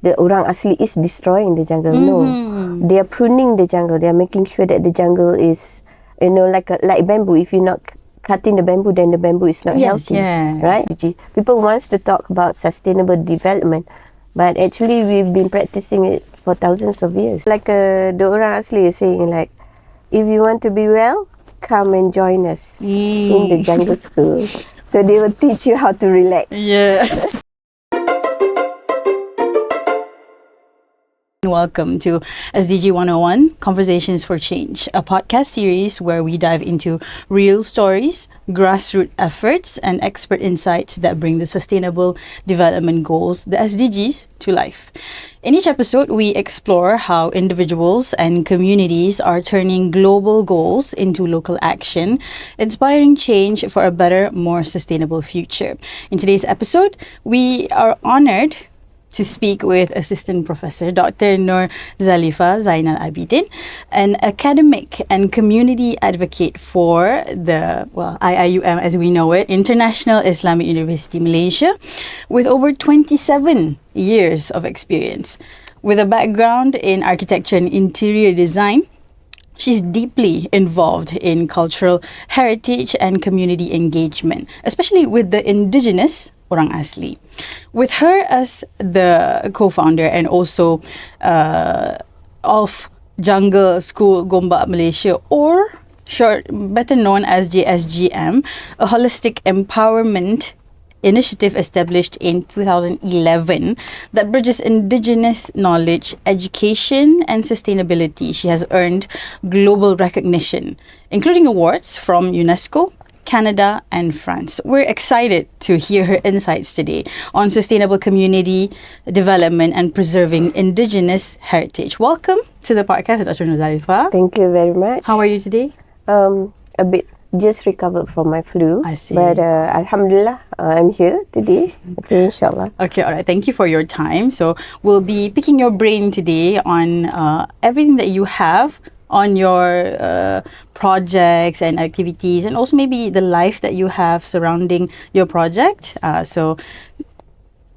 the Orang Asli is destroying the jungle. No, they are pruning the jungle. They are making sure that the jungle is, like bamboo. If you're not cutting the bamboo, then the bamboo is not healthy, right? People wants to talk about sustainable development, but actually we've been practicing it for thousands of years. Like the Orang Asli is saying, like, if you want to be well, come and join us in the jungle school. So they will teach you how to relax. Yeah. Welcome to SDG 101 Conversations for Change, a podcast series where we dive into real stories, grassroots efforts, and expert insights that bring the Sustainable Development Goals, the SDGs, to life. In each episode, we explore how individuals and communities are turning global goals into local action, inspiring change for a better, more sustainable future. In today's episode, we are honored to speak with Assistant Professor Dr. Norzalifa Zainal Abidin, an academic and community advocate for the, IIUM as we know it, International Islamic University Malaysia, with over 27 years of experience. With a background in architecture and interior design, she's deeply involved in cultural heritage and community engagement, especially with the Indigenous Orang Asli. With her as the co-founder and also of Jungle School Gombak Malaysia, or better known as JSGM, a holistic empowerment initiative established in 2011 that bridges Indigenous knowledge, education, and sustainability. She has earned global recognition, including awards from UNESCO, Canada, and France. We're excited to hear her insights today on sustainable community development and preserving Indigenous heritage. Welcome to the podcast, Dr. Norzalifa. Thank you very much. How are you today? A bit just recovered from my flu. I see. But Alhamdulillah, I'm here today. Okay, inshallah. Okay, all right. Thank you for your time. So we'll be picking your brain today on everything that you have on your projects and activities, and also maybe the life that you have surrounding your project. So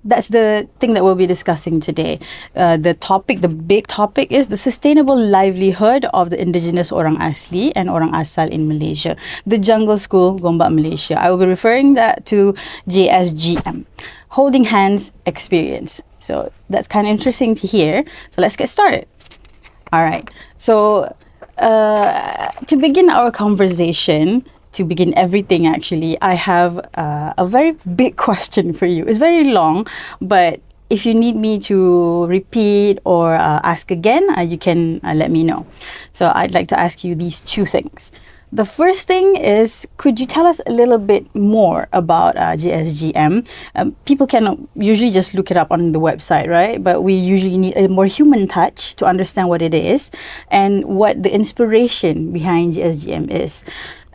that's the thing that we'll be discussing today. The big topic is the sustainable livelihood of the Indigenous Orang Asli and Orang Asal in Malaysia, the Jungle School Gombak Malaysia. I will be referring that to JSGM, Holding Hands Experience. So that's kind of interesting to hear. So let's get started. All right. So to begin our conversation, to begin everything actually, I have a very big question for you. It's very long, but if you need me to repeat or ask again, you can let me know. So I'd like to ask you these two things. The first thing is, could you tell us a little bit more about JSGM? People can usually just look it up on the website, right? But we usually need a more human touch to understand what it is and what the inspiration behind JSGM is.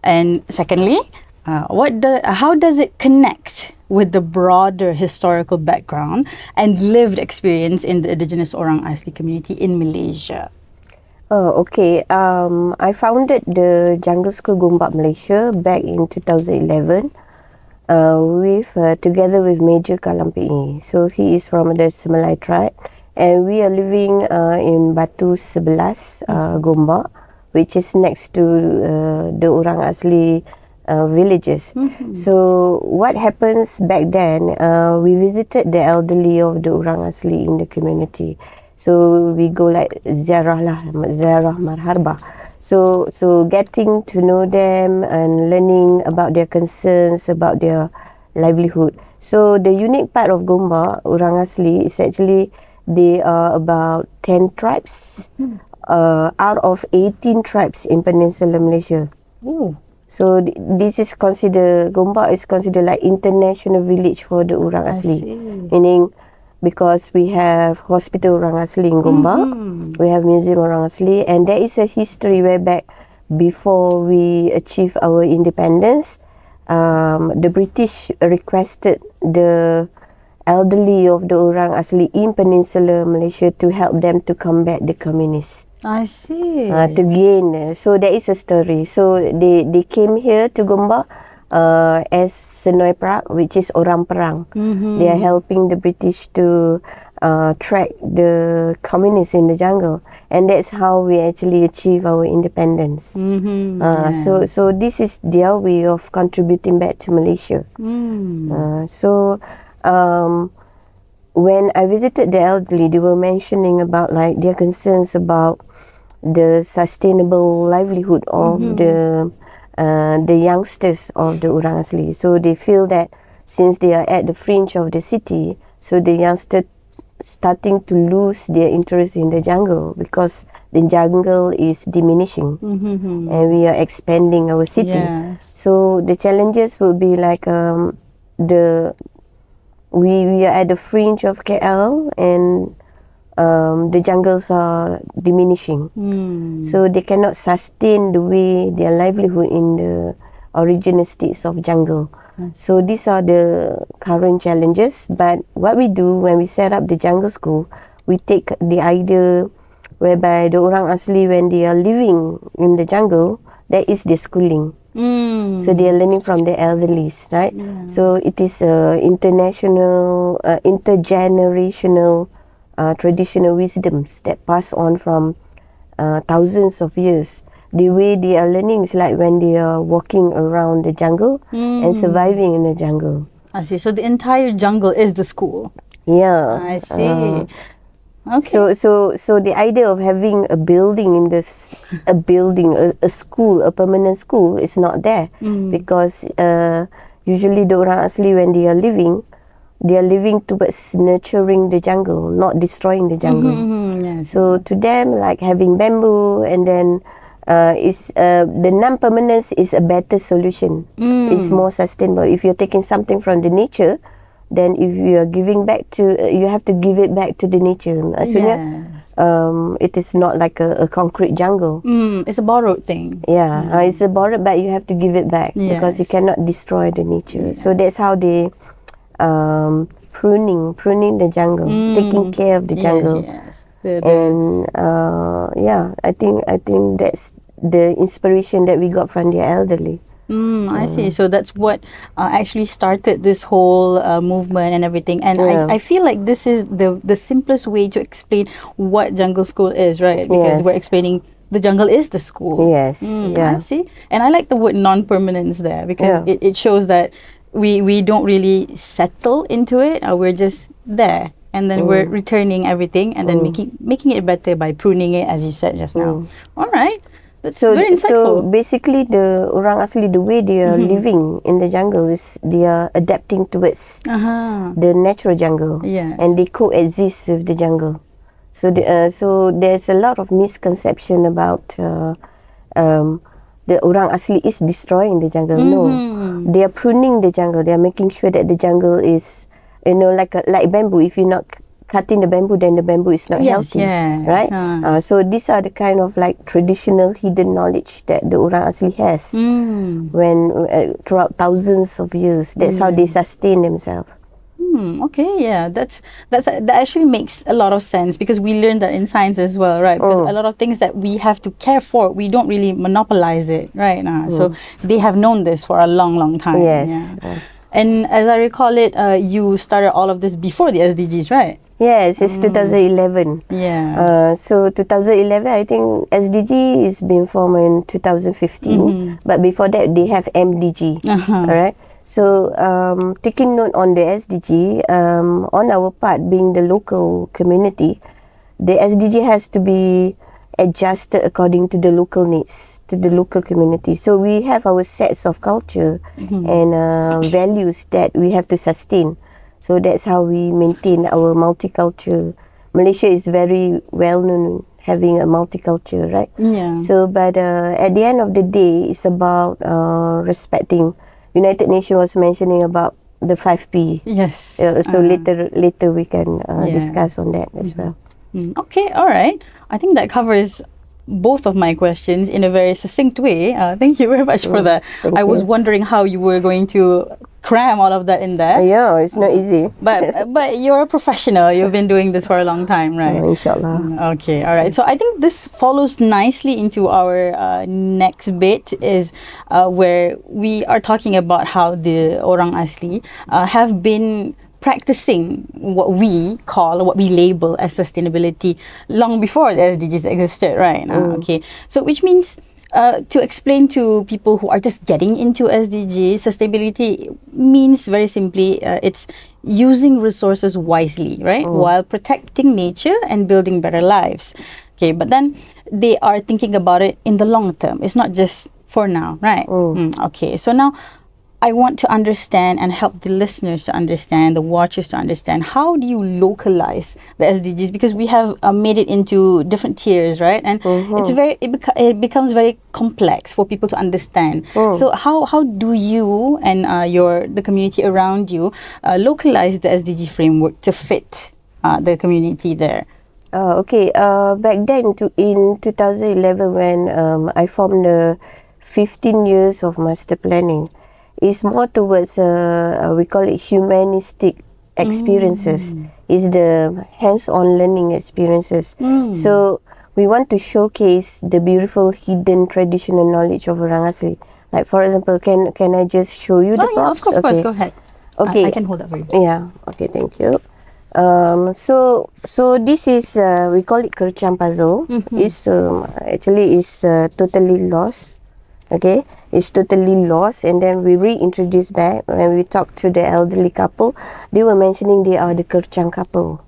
And secondly, how does it connect with the broader historical background and lived experience in the Indigenous Orang Asli community in Malaysia? Oh, okay. I founded the Jungle School Gombak Malaysia back in 2011 together with Major Kalampi. So he is from the Semelai tribe, and we are living in Batu 11, Gombak, which is next to the Orang Asli villages. So what happens back then, we visited the elderly of the Orang Asli in the community. So we go like ziarah marhaba. So getting to know them and learning about their concerns, about their livelihood. So the unique part of Gombak, Orang Asli, is actually they are about 10 tribes out of 18 tribes in Peninsular Malaysia. So this is considered, Gombak is considered like international village for the Orang Asli. Meaning, because we have Hospital Orang Asli in Gombak, we have Museum Orang Asli, and there is a history way back before we achieved our independence. The British requested the elderly of the Orang Asli in Peninsular Malaysia to help them to combat the communists. I see. To gain. So there is a story. So they came here to Gombak as Senoi Perak, which is Orang Perang. They are helping the British to track the communists in the jungle, and that's how we actually achieve our independence. So this is their way of contributing back to Malaysia. When I visited the elderly, they were mentioning about like their concerns about the sustainable livelihood of the youngsters of the Orang Asli. So they feel that since they are at the fringe of the city, so the youngsters starting to lose their interest in the jungle because the jungle is diminishing and we are expanding our city. So the challenges will be like we are at the fringe of KL and the jungles are diminishing. So they cannot sustain the way their livelihood in the original states of jungle. So these are the current challenges. But what we do when we set up the jungle school, we take the idea whereby the Orang Asli, when they are living in the jungle, that is the schooling. So they are learning from the elderlies, right? So it is international, intergenerational traditional wisdoms that pass on from thousands of years. The way they are learning is like when they are walking around the jungle and surviving in the jungle. I see. So the entire jungle is the school. Yeah. I see. Okay. So the idea of having a building in this, a school, a permanent school is not there because usually the Orang Asli, when they are living towards nurturing the jungle, not destroying the jungle. So to them, like having bamboo and then the non-permanence is a better solution. It's more sustainable. If you're taking something from the nature, then if you are giving back to, you have to give it back to the nature. It is not like a concrete jungle. It's a borrowed thing. It's a borrowed, but you have to give it back because you cannot destroy the nature. So that's how they pruning the jungle, taking care of the jungle. And I think that's the inspiration that we got from the elderly. I see. So that's what actually started this whole movement and everything. And I feel like this is the simplest way to explain what jungle school is, right? Because we're explaining the jungle is the school. I see. And I like the word non-permanence there because it shows that we don't really settle into it. We're just there. And then we're returning everything and then making it better by pruning it, as you said just now. All right. That's very insightful. So basically, the Orang Asli, the way they are living in the jungle is they are adapting towards the natural jungle, and they coexist with the jungle. So so there's a lot of misconception about the Orang Asli is destroying the jungle. No, they are pruning the jungle. They are making sure that the jungle is, like bamboo. If you're not cutting the bamboo, then the bamboo is not healthy, right? So these are the kind of like traditional hidden knowledge that the Orang Asli has when throughout thousands of years. That's how they sustain themselves. Okay, that actually makes a lot of sense because we learned that in science as well, right? Because a lot of things that we have to care for, we don't really monopolize it, right? So they have known this for a long time. And as I recall it, you started all of this before the SDGs, right? Yes, it's 2011. So 2011, I think SDG is being formed in 2015. But before that, they have MDG. Correct? So taking note on the SDG, on our part, being the local community, the SDG has to be adjusted according to the local needs, to the local community. So we have our sets of culture and values that we have to sustain. So that's how we maintain our multicultural. Malaysia is very well known having a multicultural, right? So, but at the end of the day, it's about respecting. United Nations was mentioning about the 5P. So later we can discuss on that as well. Okay, all right. I think that covers both of my questions in a very succinct way. Thank you very much for that. I was wondering how you were going to cram all of that in there. It's not easy. But you're a professional. You've been doing this for a long time, right? Inshallah. Okay, all right. So I think this follows nicely into our next bit is where we are talking about how the Orang Asli have been practicing what we call, what we label as sustainability long before the SDGs existed, right? Okay. So which means to explain to people who are just getting into SDGs, sustainability means very simply it's using resources wisely, right? While protecting nature and building better lives. Okay, but then they are thinking about it in the long term. It's not just for now, right? Okay, so now I want to understand and help the listeners to understand, the watchers to understand, how do you localize the SDGs? Because we have made it into different tiers, right? And it becomes very complex for people to understand. So how do you and the community around you localize the SDG framework to fit the community there? Okay. Back then, in 2011, when I formed the 15 years of master planning, it's more towards we call it humanistic experiences. It's the hands-on learning experiences. So we want to showcase the beautiful hidden traditional knowledge of Orang Asli. Like, for example, can I just show you the props? Yeah, of course, go ahead. Okay, I can hold that for you. Yeah. Okay, thank you. So this is we call it 𝗞𝗲𝘆 puzzle. It's actually is totally lost. Okay, it's totally lost, and then we reintroduced back. When we talked to the elderly couple, they were mentioning they are the 𝗞𝗆 couple.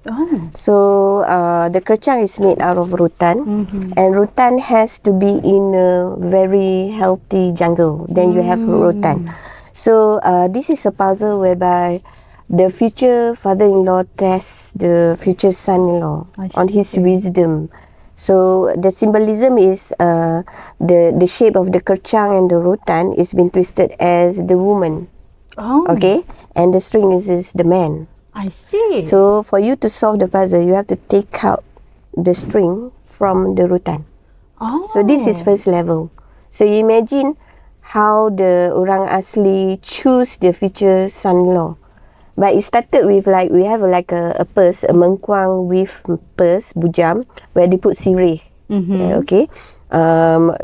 So the 𝗞𝗆 is made out of rotan, and rotan has to be in a very healthy jungle. Then you have rotan. So this is a puzzle whereby the future father-in-law tests the future son-in-law on his wisdom. So the symbolism is the shape of the 𝗞𝗆 and the rotan is been twisted as the woman. Okay, and the string is the man. I see. So for you to solve the puzzle, you have to take out the string from the rotan. So this is first level. So you imagine how the Orang Asli choose the future son-in-law. But it started with we have a purse, a mengkuang with purse, bujam, where they put sirih. Okay.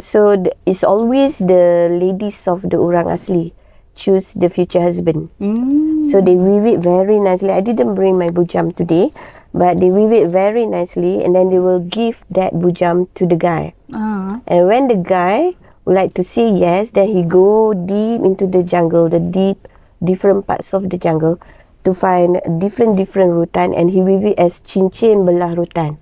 So it's always the ladies of the Orang Asli choose the future husband. So they weave it very nicely. I didn't bring my bujam today, but they weave it very nicely, and then they will give that bujam to the guy. And when the guy would like to say yes, then he go deep into the jungle, different parts of the jungle, to find different rotan, and he weave it as cincin belah rotan.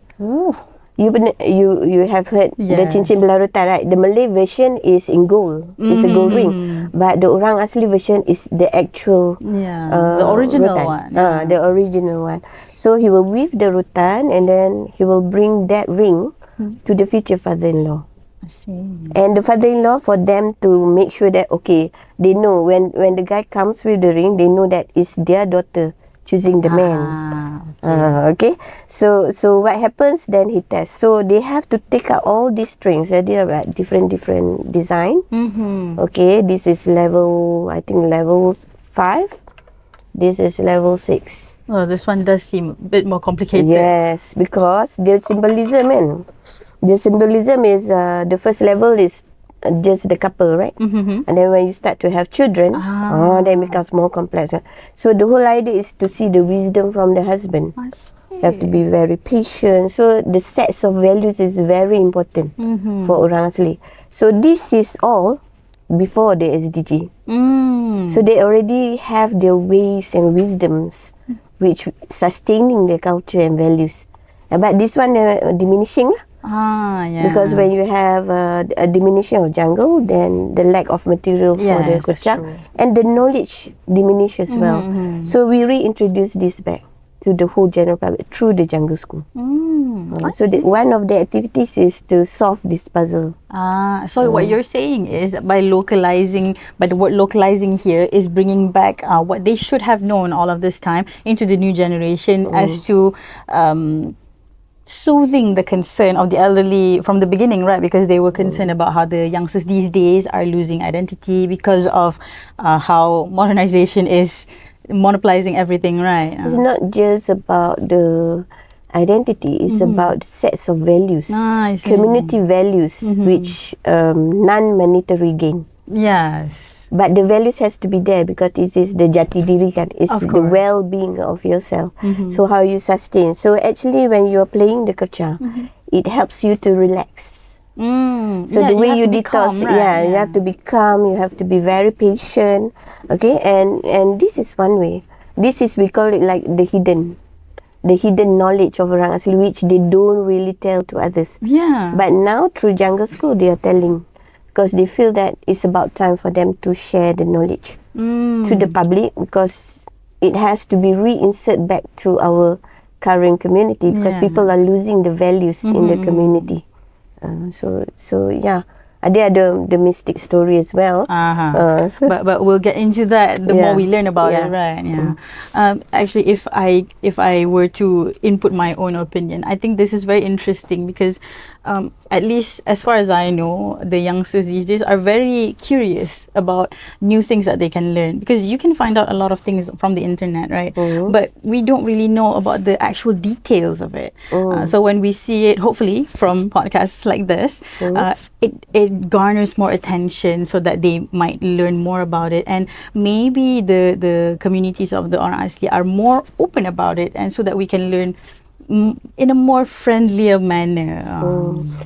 You have heard the cincin belah rotan, right? The Malay version is in gold. It's a gold ring, but the Orang Asli version is the actual the original rotan. one. The original one. So he will weave the rotan, and then he will bring that ring to the future father-in-law. I see. And the father-in-law, for them to make sure that, okay, they know when the guy comes with the ring, they know that it's their daughter choosing the man. Okay. So what happens, then he tests. So they have to take out all these strings. They are different design. Okay, this is level 5. This is level 6. Oh, this one does seem a bit more complicated. Yes, because the symbolism is the first level is just the couple, right? And then when you start to have children, then it becomes more complex. So the whole idea is to see the wisdom from the husband. I see. You have to be very patient. So the sets of values is very important for Orang Asli. So this is all before the SDG. So they already have their ways and wisdoms which sustaining their culture and values. But this one diminishing. Because when you have a diminution of jungle, then the lack of material for the 𝗞𝗆, and the knowledge diminish as well. So we reintroduce this back to the whole general public through the jungle school. So one of the activities is to solve this puzzle. So what you're saying is that by the word localizing here is bringing back what they should have known all of this time into the new generation as to soothing the concern of the elderly from the beginning, right? Because they were concerned about how the youngsters these days are losing identity because of how modernization is monopolizing everything, right? It's not just about the identity, it's about sets of values, community values, which non-monetary gain. Yes. But the values has to be there because it is the jati diri kan. It's Of the course. well-being of yourself. So how you sustain. So actually when you're playing the kercha, it helps you to relax. So Yeah, the way have you to be detox, calm, right? you have to be calm, you have to be very patient. Okay, and this is one way. This is, we call it like the hidden knowledge of Orang Asli, which they don't really tell to others. Yeah. But now through jungle school, they are telling, because they feel that it's about time for them to share the knowledge to the public, because it has to be reinserted back to our current community, because people are losing the values in the community. So yeah, there are the mystic story as well. But we'll get into that the more we learn about it, right? Yeah. Actually, if I were to input my own opinion, I think this is very interesting because, at least as far as I know, the youngsters these days are very curious about new things that they can learn, because you can find out a lot of things from the internet, right? But we don't really know about the actual details of it. So when we see it, hopefully from podcasts like this, it garners more attention so that they might learn more about it, and maybe the communities of the Orang Asli are more open about it, and so that we can learn in a more friendlier manner.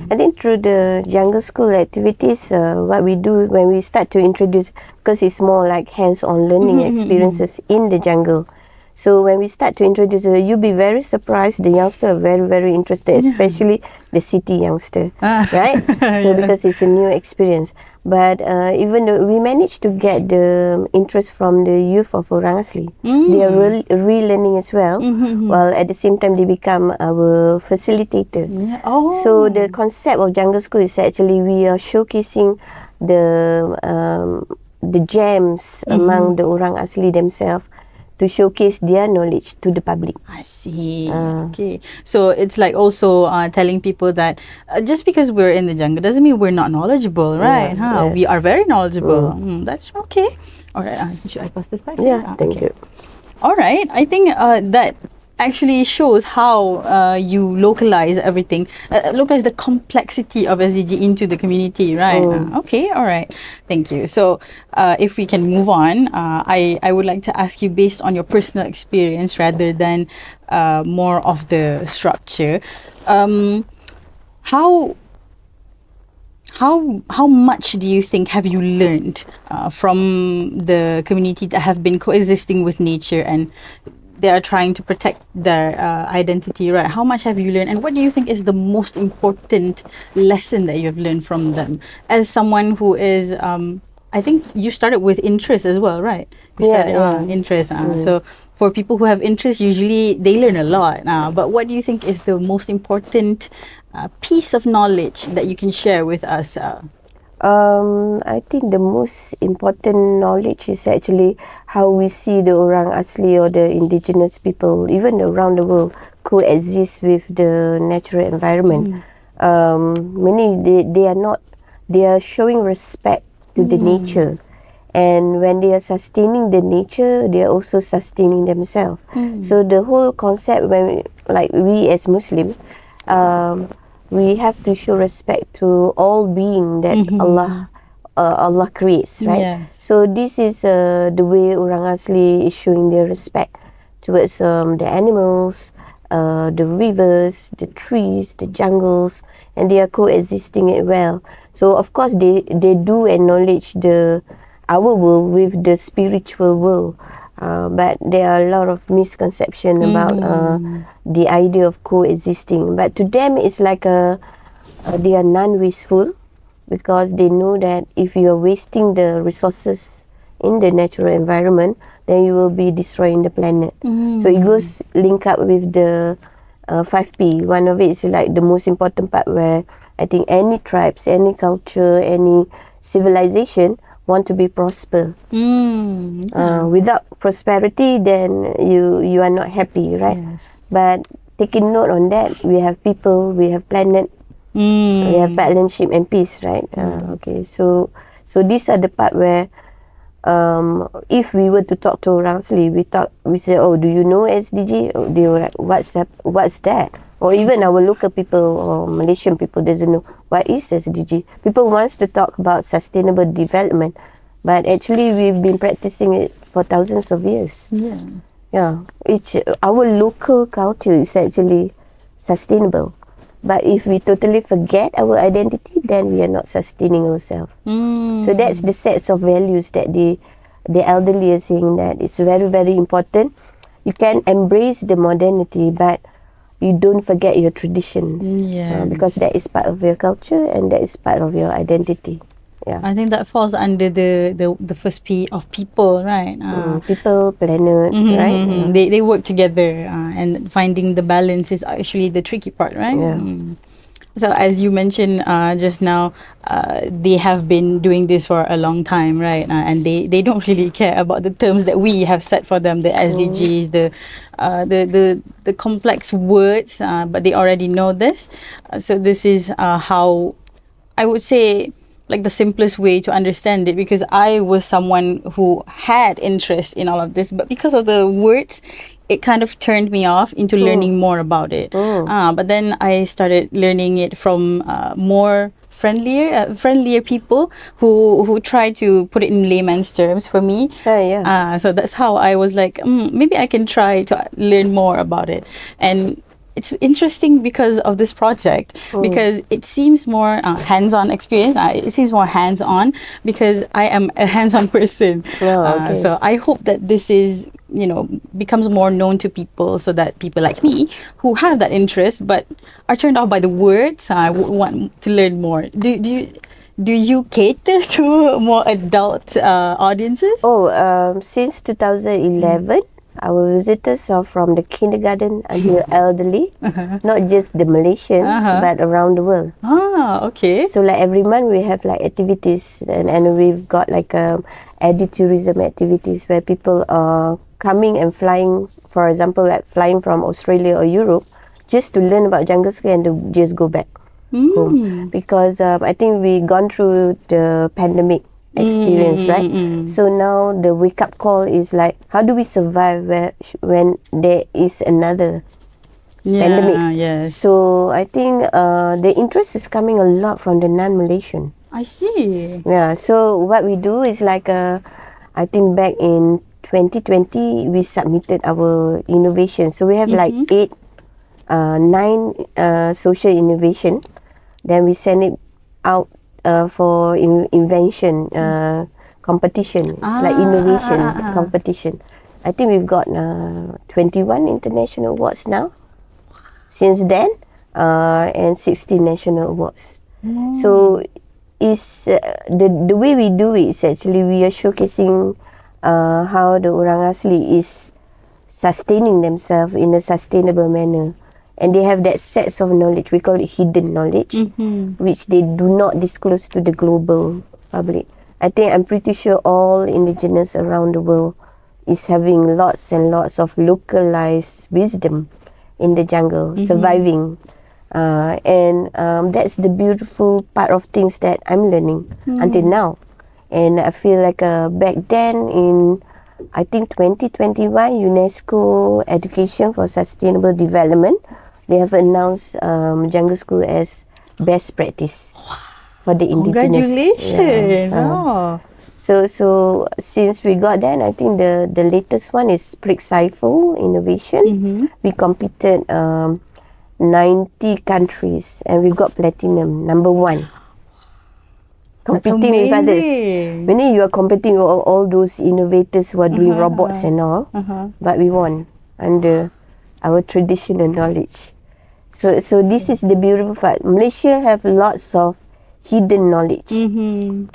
I think through the jungle school activities, what we do when we start to introduce, because it's more like hands-on learning experiences in the jungle. So when we start to introduce, you'll be very surprised. The youngsters are very, very interested, especially the city youngster, right? So because it's a new experience. But even though we managed to get the interest from the youth of Orang Asli, they are relearning as well. While at the same time they become our facilitator. So the concept of jungle school is actually we are showcasing the gems among the Orang Asli themselves, to showcase their knowledge to the public. I see. Okay. So it's like also telling people that just because we're in the jungle doesn't mean we're not knowledgeable, right? Yes. We are very knowledgeable. That's okay. All right. Should I pass this back? Yeah, thank you. All right. I think that actually shows how you localize everything, localize the complexity of SDG into the community, right? Okay, all right. Thank you. So if we can move on, I would like to ask you, based on your personal experience rather than more of the structure, how much do you think have you learned from the community that have been coexisting with nature and they are trying to protect their identity, right? How much have you learned, and what do you think is the most important lesson that you've learned from them? As someone who is, I think you started with interest as well, right? You started interest. So for people who have interest, usually they learn a lot. But what do you think is the most important piece of knowledge that you can share with us? I think the most important knowledge is actually how we see the Orang Asli or the indigenous people, even around the world, coexist with the natural environment. They are showing respect to the nature. And when they are sustaining the nature, they are also sustaining themselves. So the whole concept, when we as Muslims, we have to show respect to all being that Allah creates, right? So this is the way Orang Asli is showing their respect towards the animals, the rivers, the trees, the jungles, and they are coexisting it well. So of course they do acknowledge our world with the spiritual world. But there are a lot of misconception about the idea of coexisting. But to them, it's like they are non-wasteful, because they know that if you are wasting the resources in the natural environment, then you will be destroying the planet. So it goes link up with the 5P. One of it is like the most important part, where I think any tribes, any culture, any civilization want to be prosper. Without prosperity, then you are not happy, right? Yes. But taking note on that, we have people, we have planet, we have partnership and peace, right? Okay, so these are the part where if we were to talk to Orang Asli, we say, oh, do you know SDG? They were like, what's that? Or even our local people or Malaysian people doesn't know what is SDG. People wants to talk about sustainable development, but actually we've been practicing it for thousands of years. Yeah, our local culture is actually sustainable. But if we totally forget our identity, then we are not sustaining ourselves. So that's the sets of values that the elderly are saying, that it's very, very important. You can embrace the modernity, but you don't forget your traditions. Because that is part of your culture and that is part of your identity. Yeah. I think that falls under the first P of people, right? People, planet, right? They work together, and finding the balance is actually the tricky part, right? So as you mentioned just now, they have been doing this for a long time, right? And they don't really care about the terms that we have set for them, the SDGs, the complex words, but they already know this. So this is how I would say, like, the simplest way to understand it, because I was someone who had interest in all of this, but because of the words, it kind of turned me off into learning more about it. But then I started learning it from more friendlier people who try to put it in layman's terms for me. So that's how I was like, maybe I can try to learn more about it. And it's interesting because of this project, because it seems more hands-on experience. It seems more hands-on because I am a hands-on person. So I hope that this is, becomes more known to people, so that people like me who have that interest but are turned off by the words want to learn more. Do you cater to more adult audiences? Since 2011. Our visitors are from the kindergarten until elderly, not just the Malaysian, but around the world. So like every month we have like activities, and we've got like edu-tourism activities where people are coming and flying, for example, like flying from Australia or Europe, just to learn about jungle school and to just go back home. Because I think we gone through the pandemic experience, right? So now the wake-up call is like, how do we survive when there is another pandemic? So I think the interest is coming a lot from the non-Malaysian. I see. So what we do is like I think back in 2020 we submitted our innovation. So we have like 9 social innovation. Then we send it out for invention competition. It's like innovation competition. I think we've got 21 international awards now since then, and 16 national awards. So is the way we do it is actually we are showcasing how the Orang Asli is sustaining themselves in a sustainable manner. And they have that sets of knowledge, we call it hidden knowledge, which they do not disclose to the global public. I'm pretty sure all indigenous around the world is having lots and lots of localized wisdom in the jungle, surviving. And that's the beautiful part of things that I'm learning until now. And I feel like back then in, I think 2021, UNESCO Education for Sustainable Development, they have announced jungle school as best practice for the indigenous. Congratulations! So since we got that, I think the latest one is 𝗞𝗲𝘆 innovation. We competed 90 countries and we got platinum, number 1. Competing with others. Meaning you are competing with all those innovators who are doing robots and all, but we won under our traditional knowledge. So this is the beautiful part. Malaysia have lots of hidden knowledge,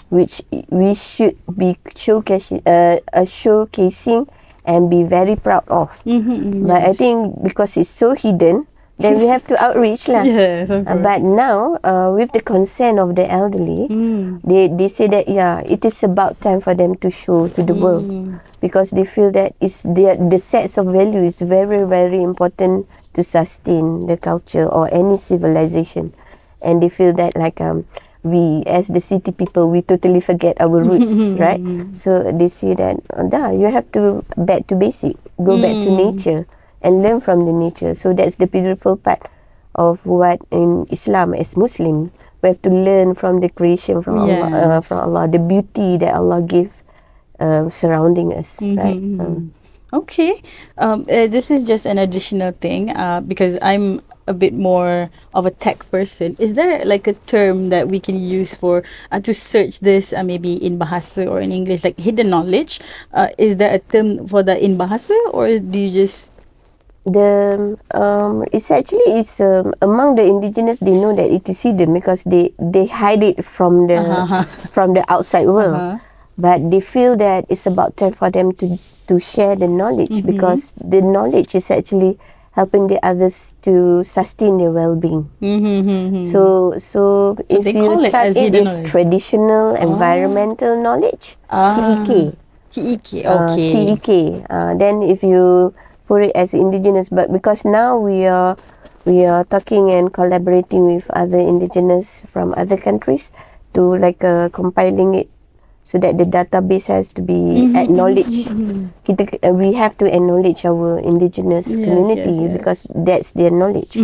which we should be showcasing and be very proud of. But I think because it's so hidden, then we have to outreach lah. But now, with the consent of the elderly, they say that it is about time for them to show to the world, because they feel that the sets of value is very, very important to sustain the culture or any civilization, and they feel that like we as the city people, we totally forget our roots, right? So they say that you have to back to basic, go back to nature and learn from the nature. So that's the beautiful part of what in Islam as Muslim we have to learn from the creation from Allah, the beauty that Allah gives surrounding us, right? Okay, this is just an additional thing because I'm a bit more of a tech person. Is there like a term that we can use for to search this maybe in Bahasa or in English, like hidden knowledge? Is there a term for that in Bahasa, or do you just it's actually among the indigenous, they know that it is hidden because they hide it from the from the outside world, but they feel that it's about time for them to share the knowledge because the knowledge is actually helping the others to sustain their well-being. So if they you call it type as it hidden is knowledge. traditional environmental knowledge, TEK. TEK, okay. TEK. Then if you put it as indigenous, but because now we are talking and collaborating with other indigenous from other countries to like compiling it so that the database has to be acknowledged. We have to acknowledge our indigenous community because that's their knowledge.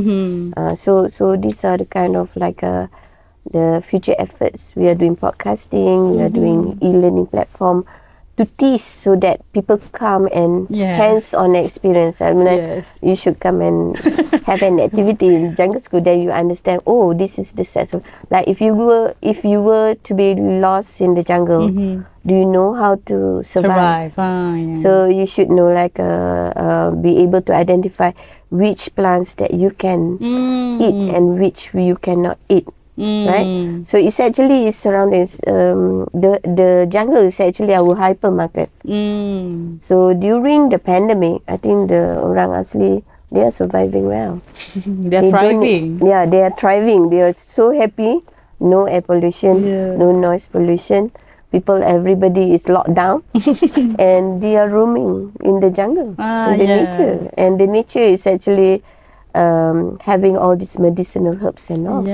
So these are the kind of like the future efforts. We are doing podcasting, we are doing e-learning platform to teach so that people come and hands-on experience. I mean, you should come and have an activity in jungle school. Then you understand. Oh, this is the set. So, like if you were to be lost in the jungle, do you know how to survive? So you should know like be able to identify which plants that you can eat and which you cannot eat. Right, so it's actually surroundings. The jungle is actually our hypermarket. So during the pandemic, I think the Orang Asli, they are surviving well. They're thriving. They are thriving. They are so happy. No air pollution, no noise pollution. Everybody is locked down, and they are roaming in the jungle, in the nature, and the nature is actually having all these medicinal herbs and all.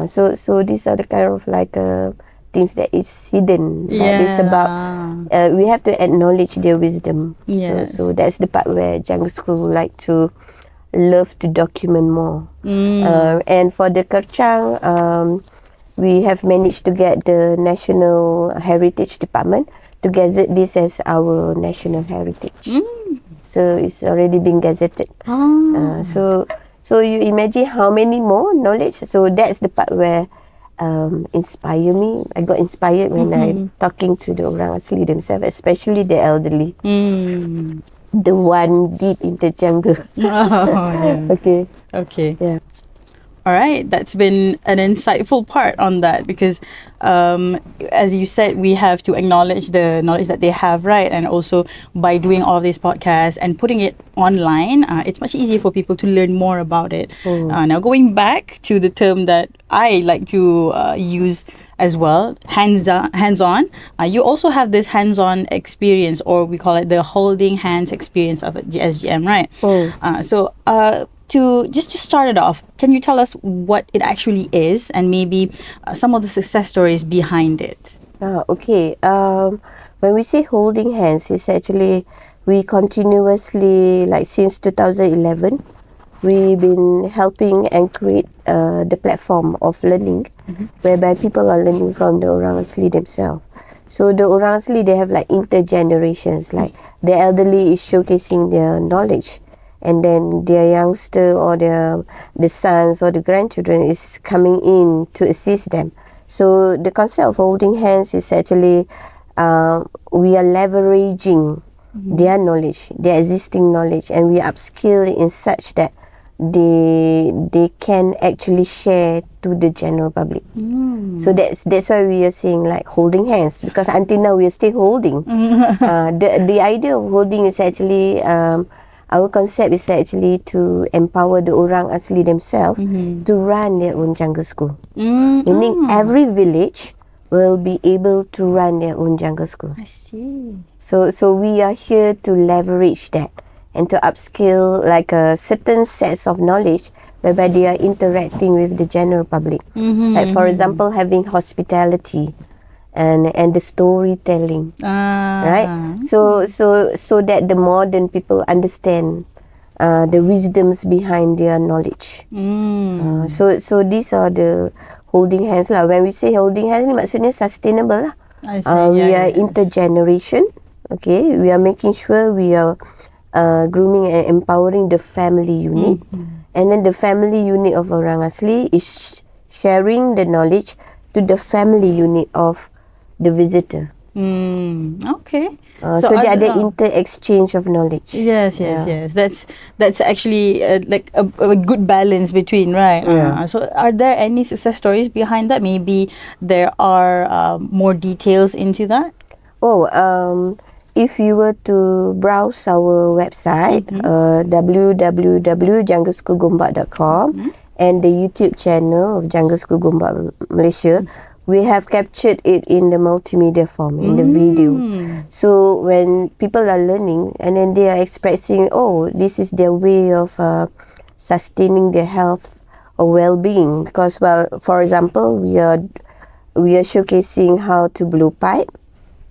So these are the kind of like things that is hidden. That is about we have to acknowledge their wisdom. So that's the part where jungle school would like to love to document more. And for the kerchang, we have managed to get the National Heritage Department to gazette this as our national heritage. So it's already been gazetted. So you imagine how many more knowledge. So that's the part where inspire me. I got inspired when I'm talking to the Orang Asli themselves, especially the elderly. The one deep in the jungle. Okay. Yeah. All right, that's been an insightful part on that because, as you said, we have to acknowledge the knowledge that they have, right? And also by doing all of these podcasts and putting it online, it's much easier for people to learn more about it. Now, going back to the term that I like to use as well, hands-on. You also have this hands-on experience, or we call it the holding hands experience of SGM, right? To start it off, can you tell us what it actually is and maybe some of the success stories behind it? Okay. When we say holding hands, it's actually we continuously, like since 2011, we've been helping and create the platform of learning whereby people are learning from the Orang Asli themselves. So the Orang Asli, they have like intergenerations, like the elderly is showcasing their knowledge, and then their youngster or the sons or the grandchildren is coming in to assist them. So the concept of holding hands is actually we are leveraging their knowledge, their existing knowledge, and we upskill in such that they can actually share to the general public. So that's why we are saying like holding hands, because until now we are still holding. The idea of holding is actually our concept is actually to empower the Orang Asli themselves to run their own jungle school. Meaning every village will be able to run their own jungle school. I see. So we are here to leverage that and to upskill like a certain sets of knowledge whereby they are interacting with the general public. Like for example, having hospitality and the storytelling, right? So that the modern people understand the wisdoms behind their knowledge. So these are the holding hands lah. When we say holding hands ni maksudnya sustainable lah. I see. We are intergeneration. Okay, we are making sure we are grooming and empowering the family unit, and then the family unit of Orang Asli is sharing the knowledge to the family unit of the visitor. Okay. So they are the inter-exchange of knowledge. Yes. That's actually like a good balance between, right? So are there any success stories behind that? Maybe there are more details into that? If you were to browse our website, www.jungleschoolgombak.com and the YouTube channel of Jungle School Gombak Malaysia, we have captured it in the multimedia form, in the video. So when people are learning and then they are expressing, this is their way of sustaining their health or well-being. Because, for example, we are showcasing how to blow pipe,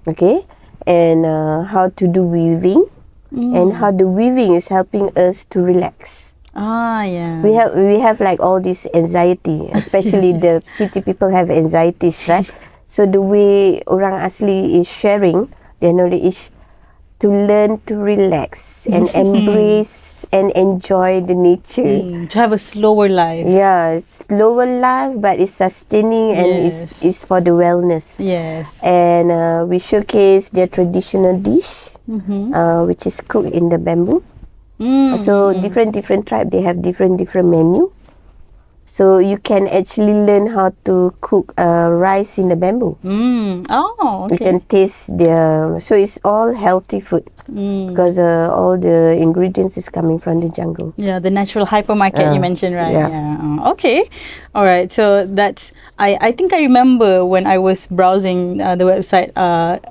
okay, and how to do weaving, and how the weaving is helping us to relax. We have like all this anxiety, especially the city people have anxieties, right? So the way Orang Asli is sharing their knowledge is to learn to relax and embrace and enjoy the nature. To have a slower life. Yeah, slower life, but it's sustaining and it's for the wellness. Yes. And we showcase their traditional dish, which is cooked in the bamboo. So different tribe, they have different menu. So you can actually learn how to cook rice in the bamboo. Okay. You can taste so it's all healthy food because all the ingredients is coming from the jungle. Yeah, the natural hypermarket you mentioned, right? Okay. All right. So that's, I think I remember when I was browsing the website,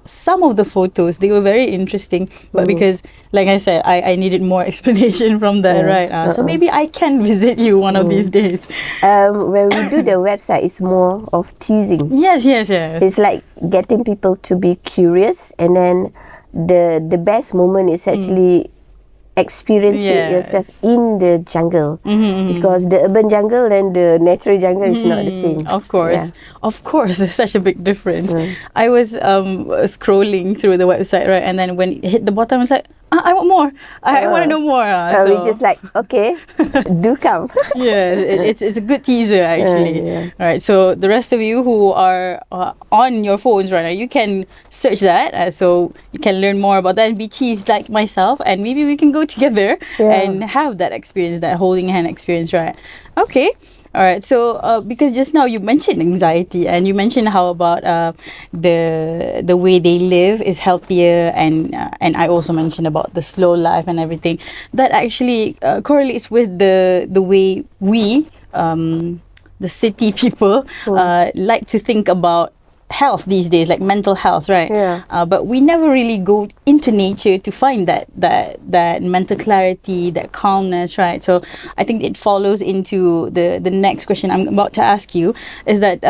some of the photos, they were very interesting, but because, like I said, I needed more explanation from that, right? So maybe I can visit you one of these days. When we do the website, it's more of teasing. Yes. It's like getting people to be curious, and then the best moment is actually experiencing yourself in the jungle, because the urban jungle and the natural jungle is not the same. Of course, there's such a big difference. I was scrolling through the website, right, and then when it hit the bottom, I was like, I want more. I want to know more. So we just like, okay, do come. It's a good teaser actually. All right, so the rest of you who are on your phones right now, you can search that, so you can learn more about that and be teased like myself, and maybe we can go together and have that experience, that holding hand experience, right? Okay. All right. So because just now you mentioned anxiety, and you mentioned how about the way they live is healthier, and I also mentioned about the slow life and everything. That actually correlates with the way we, the city people, like to think about health these days, like mental health, right? But we never really go into nature to find that mental clarity, that calmness, right? So I think it follows into the next question I'm about to ask you, is that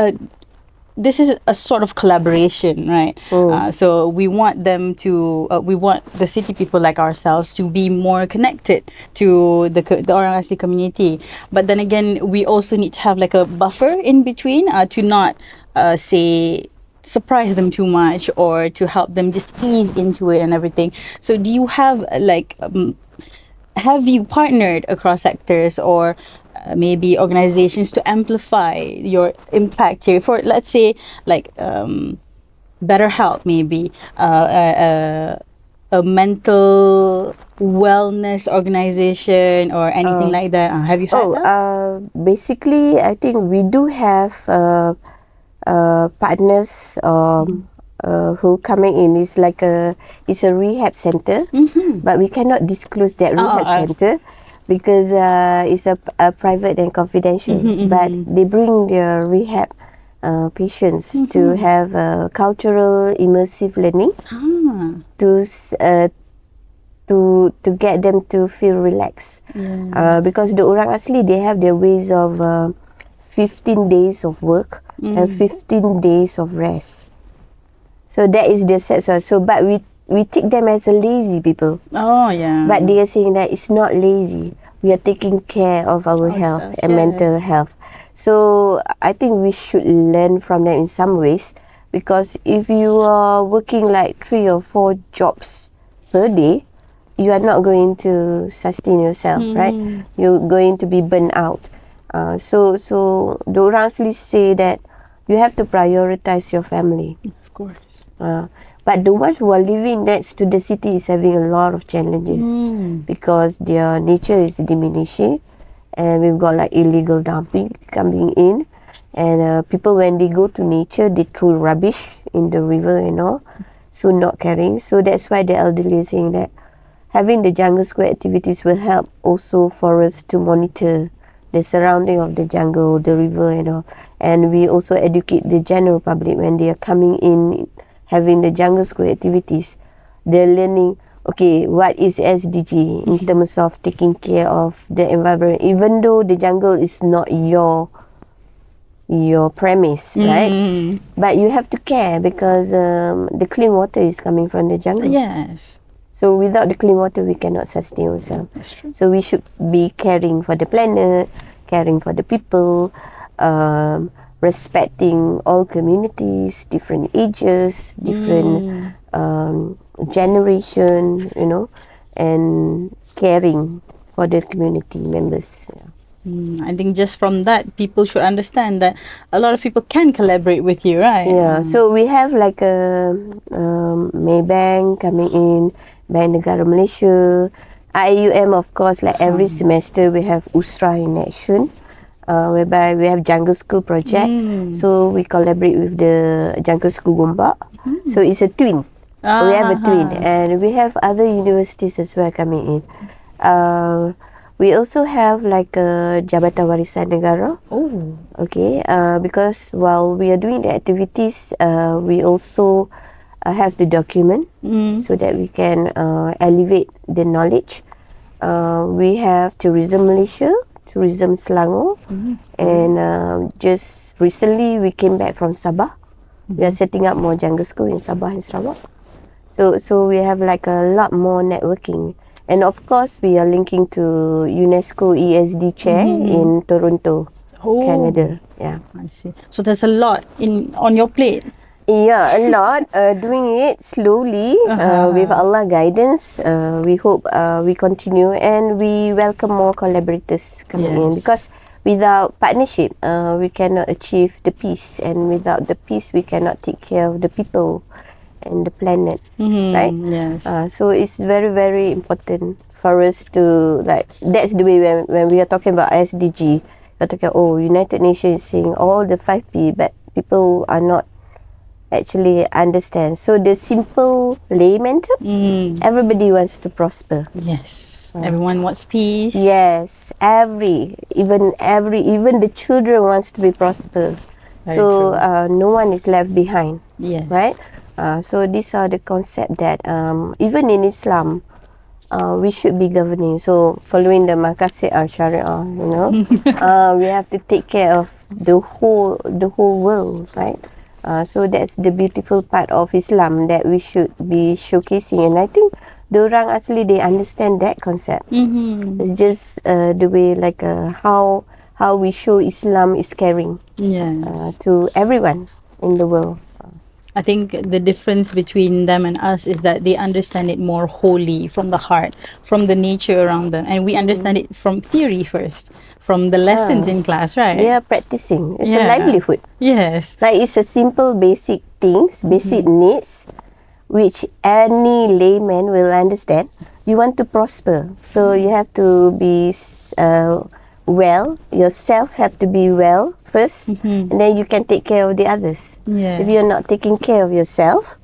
this is a sort of collaboration, right? So we want them to, we want the city people like ourselves to be more connected to the Orang Asli community. But then again, we also need to have like a buffer in between to not say surprise them too much, or to help them just ease into it and everything. So do you have like have you partnered across sectors or maybe organizations to amplify your impact here for, let's say, like better health, maybe a mental wellness organization or anything like that? Have you had that? Basically, I think we do have partners who coming in. It's like it's a rehab center, but we cannot disclose that rehab center because it's a private and confidential. But they bring their rehab patients to have cultural immersive learning to get them to feel relaxed. Because the Orang Asli, they have their ways of 15 days of work and 15 days of rest. So that is the set. So but we take them as a lazy people. Oh, yeah. But they are saying that it's not lazy. We are taking care of our health Ourselves, and yes. mental health. So I think we should learn from them in some ways, because if you are working like 3 or 4 jobs per day, you are not going to sustain yourself, right? You're going to be burnt out. So the Orang Asli say that you have to prioritize your family. Of course. But the ones who are living next to the city is having a lot of challenges because their nature is diminishing, and we've got like illegal dumping coming in, and people, when they go to nature, they throw rubbish in the river and all, so not caring. So that's why the elderly is saying that having the jungle square activities will help also for us to monitor the surrounding of the jungle, the river and all. And we also educate the general public when they are coming in, having the jungle square activities. They're learning, okay, what is SDG in terms of taking care of the environment, even though the jungle is not your premise, right? But you have to care because the clean water is coming from the jungle. Yes. So without the clean water, we cannot sustain ourselves. That's true. So we should be caring for the planet, caring for the people, respecting all communities, different ages, different generation, and caring for the community members. Yeah. I think just from that, people should understand that a lot of people can collaborate with you, right? Yeah. So we have like a Maybank coming in, Bank Negara Malaysia, IUM, of course. Like every semester, we have USRA in action, whereby we have Jungle School project. So we collaborate with the Jungle School Gombak. So it's a twin. We have a twin, and we have other universities as well coming in. We also have like a Jabatan Warisan Negara. Oh. Okay, because while we are doing the activities, we also have to document so that we can elevate the knowledge. We have Tourism Malaysia, Tourism Selangor, and just recently we came back from Sabah. We are setting up more jungle school in Sabah and Sarawak. So we have like a lot more networking. And of course, we are linking to UNESCO ESD chair in Toronto, Canada. Yeah, I see. So there's a lot on your plate. Yeah, a lot. Doing it slowly with Allah guidance. We hope we continue, and we welcome more collaborators coming in, because without partnership, we cannot achieve the peace, and without the peace, we cannot take care of the people and the planet, right? Yes. So it's very, very important for us to, like, that's the way when we are talking about SDG, we're talking, United Nations is saying all the 5P, but people are not actually understand. So the simple layman term, everybody wants to prosper. Yes. Everyone wants peace. Yes, even the children wants to be prosper. Very so no one is left behind. Yes. Right? So these are the concept that even in Islam, we should be governing. So following the maqasid al-Sharia, we have to take care of the whole world, right? So that's the beautiful part of Islam that we should be showcasing, and I think the Orang Asli, they understand that concept. It's just the way like how we show Islam is caring to everyone in the world. I think the difference between them and us is that they understand it more wholly, from the heart, from the nature around them, and we understand it from theory first, from the lessons in class, right? Yeah, practicing. It's a livelihood. Yes. Like it's a simple basic things, basic needs, which any layman will understand. You want to prosper, so you have to be well. Yourself have to be well first, and then you can take care of the others. If you're not taking care of yourself,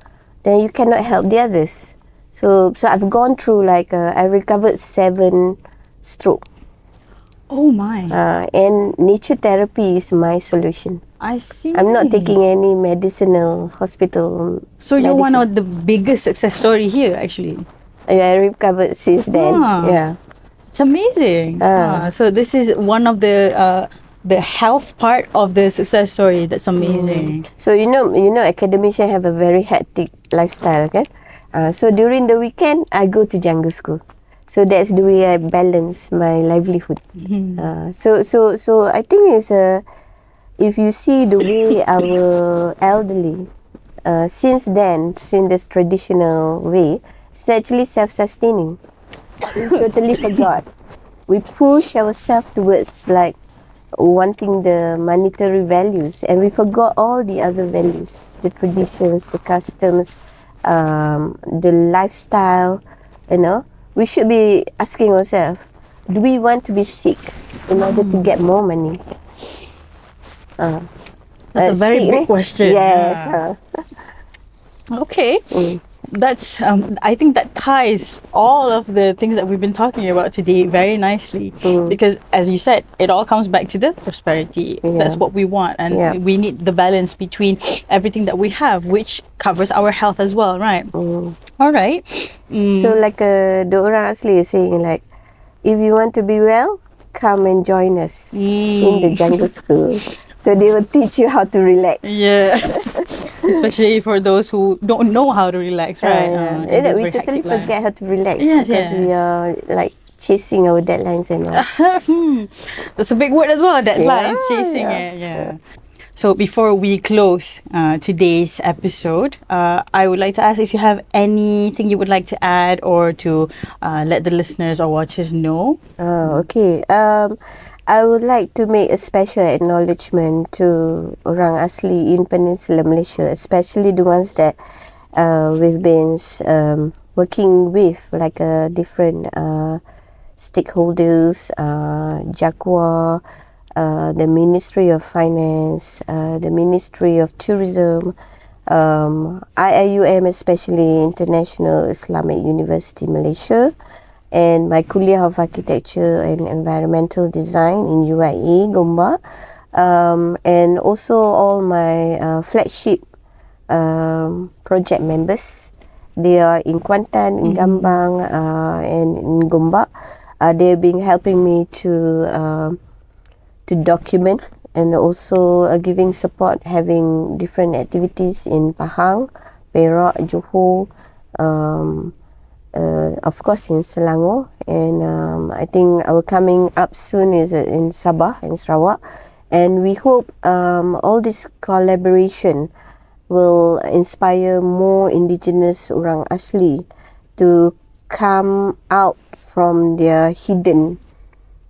then you cannot help the others. So I've gone through like I recovered 7 stroke. Oh my. And nature therapy is my solution. I see. I'm not taking any medicinal hospital. So you're one of the biggest success story here, actually. I recovered since then. Yeah. It's amazing. So this is one of the health part of the success story. That's amazing. So you know, academicians have a very hectic lifestyle, okay? So during the weekend, I go to jungle school. So that's the way I balance my livelihood. So I think it's if you see the way our elderly, since this traditional way, it's actually self-sustaining. We totally forgot. We push ourselves towards like wanting the monetary values, and we forgot all the other values, the traditions, the customs, the lifestyle. We should be asking ourselves, do we want to be sick in order to get more money? That's a very big question. Yes. Okay. That's I think that ties all of the things that we've been talking about today very nicely, because as you said, it all comes back to the prosperity. That's what we want, and we need the balance between everything that we have, which covers our health as well, right? All right. So like the Orang Asli is saying, like, if you want to be well, come and join us in the jungle school. So they will teach you how to relax. Yeah. Especially for those who don't know how to relax, right? We totally forget how to relax because we are like chasing our deadlines and all. That's a big word as well, deadlines, chasing it. So before we close today's episode, I would like to ask if you have anything you would like to add or to let the listeners or watchers know. Okay. I would like to make a special acknowledgement to Orang Asli in Peninsular Malaysia, especially the ones that we've been working with, like different stakeholders, JAKWA, the Ministry of Finance, the Ministry of Tourism, IIUM, especially International Islamic University Malaysia, and my Kuliah of Architecture and Environmental Design in UIA, Gombak, and also all my flagship project members. They are in Kuantan, in Gombak, and in Gombak. They've been helping me to document and also giving support, having different activities in Pahang, Perak, Johor, of course in Selangor, and I think our coming up soon is in Sabah and Sarawak, and we hope all this collaboration will inspire more Indigenous Orang Asli to come out from their hidden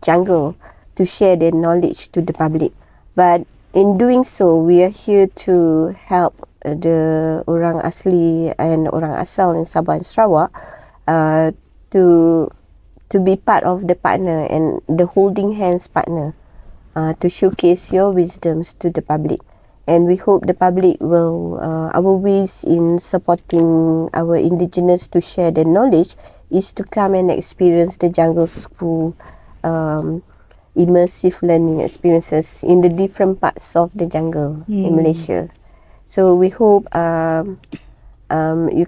jungle to share their knowledge to the public. But in doing so, we are here to help the Orang Asli and Orang Asal in Sabah and Sarawak to be part of the partner and the holding hands partner to showcase your wisdoms to the public. And we hope the public will, our ways in supporting our Indigenous to share their knowledge is to come and experience the jungle school immersive learning experiences in the different parts of the jungle in Malaysia. So we hope you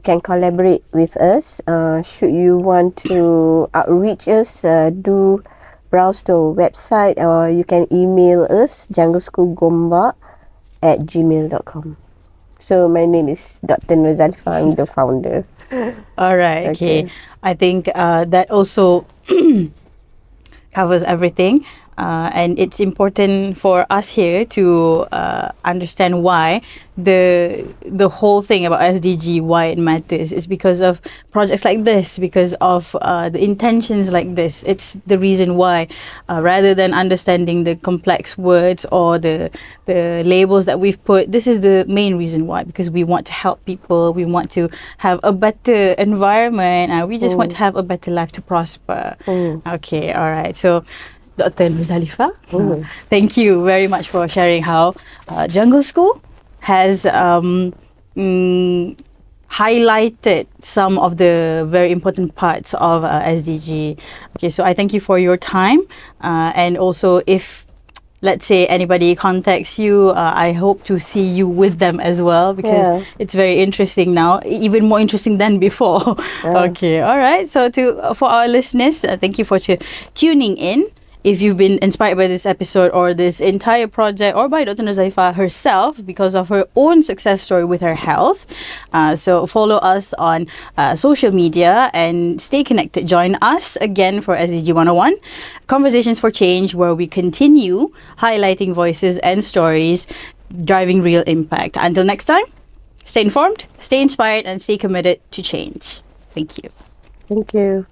can collaborate with us. Should you want to outreach us, do browse the website, or you can email us jungleschoolgombak@gmail.com. So my name is Dr. Norzalifa. I'm the founder. All right. Okay. I think that also covers everything. And it's important for us here to understand why the whole thing about SDG, why it matters, is because of projects like this, because of the intentions like this. It's the reason why, rather than understanding the complex words or the labels that we've put, this is the main reason why, because we want to help people, we want to have a better environment, and we just want to have a better life to prosper. Okay, all right. So Dr. Norzalifa, thank you very much for sharing how Jungle School has highlighted some of the very important parts of SDG. Okay, so I thank you for your time, and also if, let's say, anybody contacts you, I hope to see you with them as well, because it's very interesting now, even more interesting than before. Okay, all right. So for our listeners, thank you for tuning in. if you've been inspired by this episode or this entire project or by Dr. Norzalifa herself because of her own success story with her health, so follow us on social media and stay connected. Join us again for SDG 101, Conversations for Change, where we continue highlighting voices and stories driving real impact. Until next time, stay informed, stay inspired, and stay committed to change. Thank you. Thank you.